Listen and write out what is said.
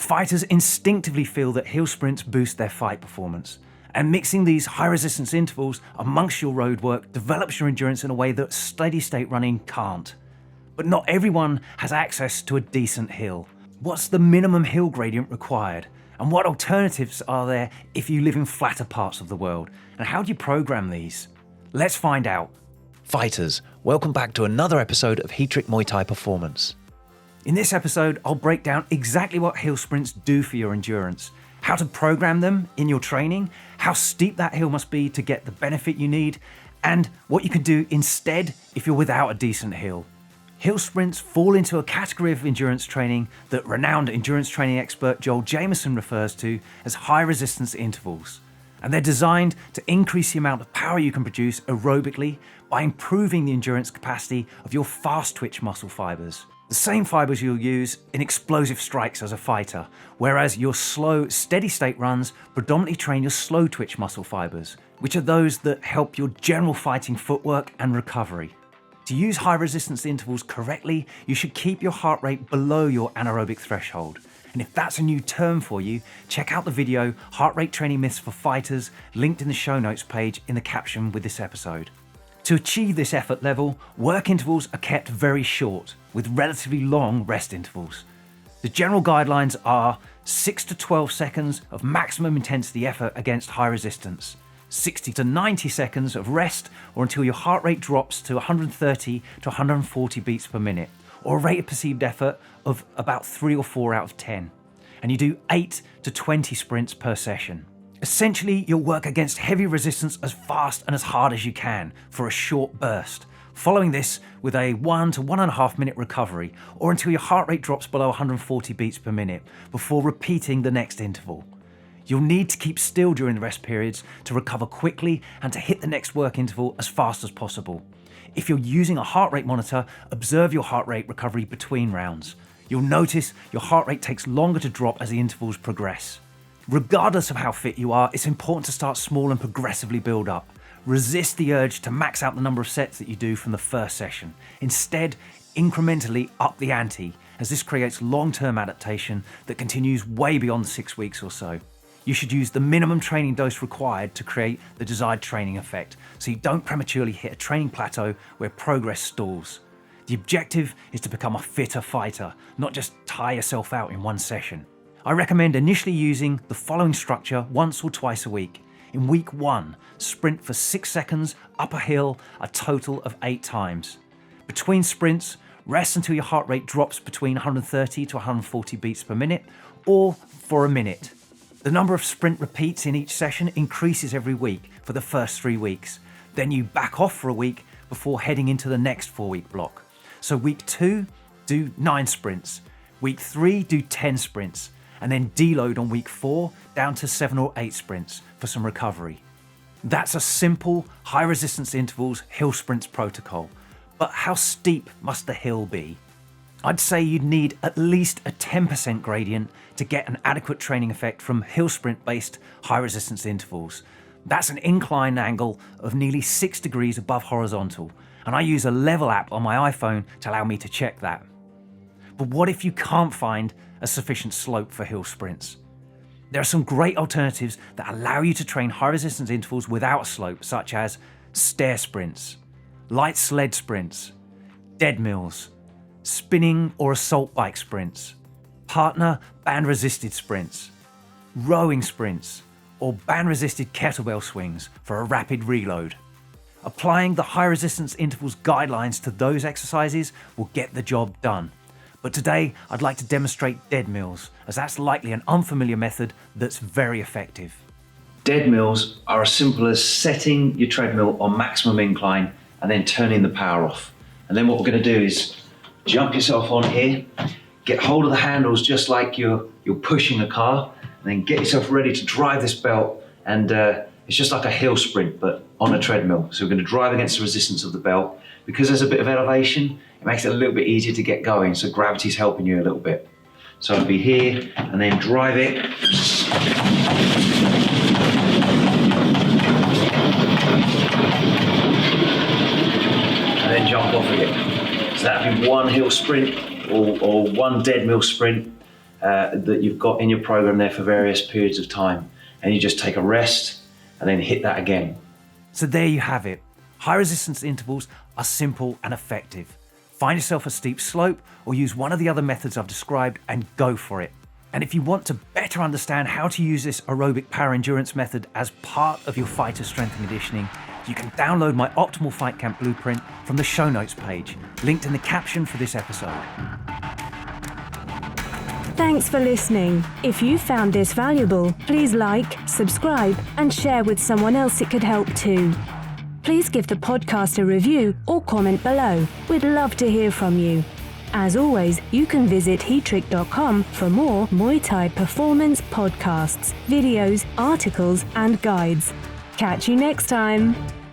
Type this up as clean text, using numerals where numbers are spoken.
Fighters instinctively feel that hill sprints boost their fight performance, and mixing these high resistance intervals amongst your road work develops your endurance in a way that steady state running can't. But not everyone has access to a decent hill. What's the minimum hill gradient required? And what alternatives are there if you live in flatter parts of the world? And how do you program these? Let's find out. Fighters, welcome back to another episode of Heatrick Muay Thai Performance. In this episode, I'll break down exactly what hill sprints do for your endurance, how to program them in your training, how steep that hill must be to get the benefit you need, and what you can do instead if you're without a decent hill. Hill sprints fall into a category of endurance training that renowned endurance training expert Joel Jamieson refers to as high resistance intervals. And they're designed to increase the amount of power you can produce aerobically by improving the endurance capacity of your fast twitch muscle fibers. The same fibers you'll use in explosive strikes as a fighter, whereas your slow, steady state runs predominantly train your slow twitch muscle fibers, which are those that help your general fighting footwork and recovery. To use high resistance intervals correctly, you should keep your heart rate below your anaerobic threshold. And if that's a new term for you, check out the video Heart Rate Training Myths for Fighters, linked in the show notes page in the caption with this episode. To achieve this effort level, work intervals are kept very short, with relatively long rest intervals. The general guidelines are 6 to 12 seconds of maximum intensity effort against high resistance, 60 to 90 seconds of rest or until your heart rate drops to 130 to 140 beats per minute, or a rate of perceived effort of about 3 or 4 out of 10. And you do 8 to 20 sprints per session. Essentially, you'll work against heavy resistance as fast and as hard as you can for a short burst, following this with a 1 to 1.5 minute recovery, or until your heart rate drops below 140 beats per minute, before repeating the next interval. You'll need to keep still during the rest periods to recover quickly and to hit the next work interval as fast as possible. If you're using a heart rate monitor, observe your heart rate recovery between rounds. You'll notice your heart rate takes longer to drop as the intervals progress. Regardless of how fit you are, it's important to start small and progressively build up. Resist the urge to max out the number of sets that you do from the first session. Instead, incrementally up the ante, as this creates long-term adaptation that continues way beyond 6 weeks or so. You should use the minimum training dose required to create the desired training effect, so you don't prematurely hit a training plateau where progress stalls. The objective is to become a fitter fighter, not just tire yourself out in one session. I recommend initially using the following structure once or twice a week. In week 1, sprint for 6 seconds up a hill a total of 8 times. Between sprints, rest until your heart rate drops between 130 to 140 beats per minute, or for a minute. The number of sprint repeats in each session increases every week for the first 3 weeks. Then you back off for a week before heading into the next 4-week block. So week 2, do 9 sprints. Week 3, do 10 sprints. And then deload on week 4 down to 7 or 8 sprints for some recovery. That's a simple, high resistance intervals hill sprints protocol. But how steep must the hill be? I'd say you'd need at least a 10% gradient to get an adequate training effect from hill sprint based high resistance intervals. That's an incline angle of nearly 6 degrees above horizontal, and I use a level app on my iPhone to allow me to check that. But what if you can't find a sufficient slope for hill sprints? There are some great alternatives that allow you to train high resistance intervals without a slope, such as stair sprints, light sled sprints, dead mills, spinning or assault bike sprints, partner band resisted sprints, rowing sprints, or band resisted kettlebell swings for a rapid reload. Applying the high resistance intervals guidelines to those exercises will get the job done. But today, I'd like to demonstrate dead mills, as that's likely an unfamiliar method that's very effective. Dead mills are as simple as setting your treadmill on maximum incline and then turning the power off. And then what we're going to do is jump yourself on here, get hold of the handles just like you're pushing a car, and then get yourself ready to drive this belt. And it's just like a hill sprint, but on a treadmill. So we're going to drive against the resistance of the belt. Because there's a bit of elevation, it makes it a little bit easier to get going, so gravity's helping you a little bit. So I'll be here and then drive it. And then jump off again. So that'd be one hill sprint or one dead mill sprint. that you've got in your program there for various periods of time. And you just take a rest and then hit that again. So there you have it. High resistance intervals are simple and effective. Find yourself a steep slope or use one of the other methods I've described and go for it. And if you want to better understand how to use this aerobic power endurance method as part of your fighter strength and conditioning, you can download my Optimal Fight Camp Blueprint from the show notes page, linked in the caption for this episode. Thanks for listening. If you found this valuable, please like, subscribe, and share with someone else it could help too. Please give the podcast a review or comment below. We'd love to hear from you. As always, you can visit Heatrick.com for more Muay Thai performance podcasts, videos, articles, and guides. Catch you next time.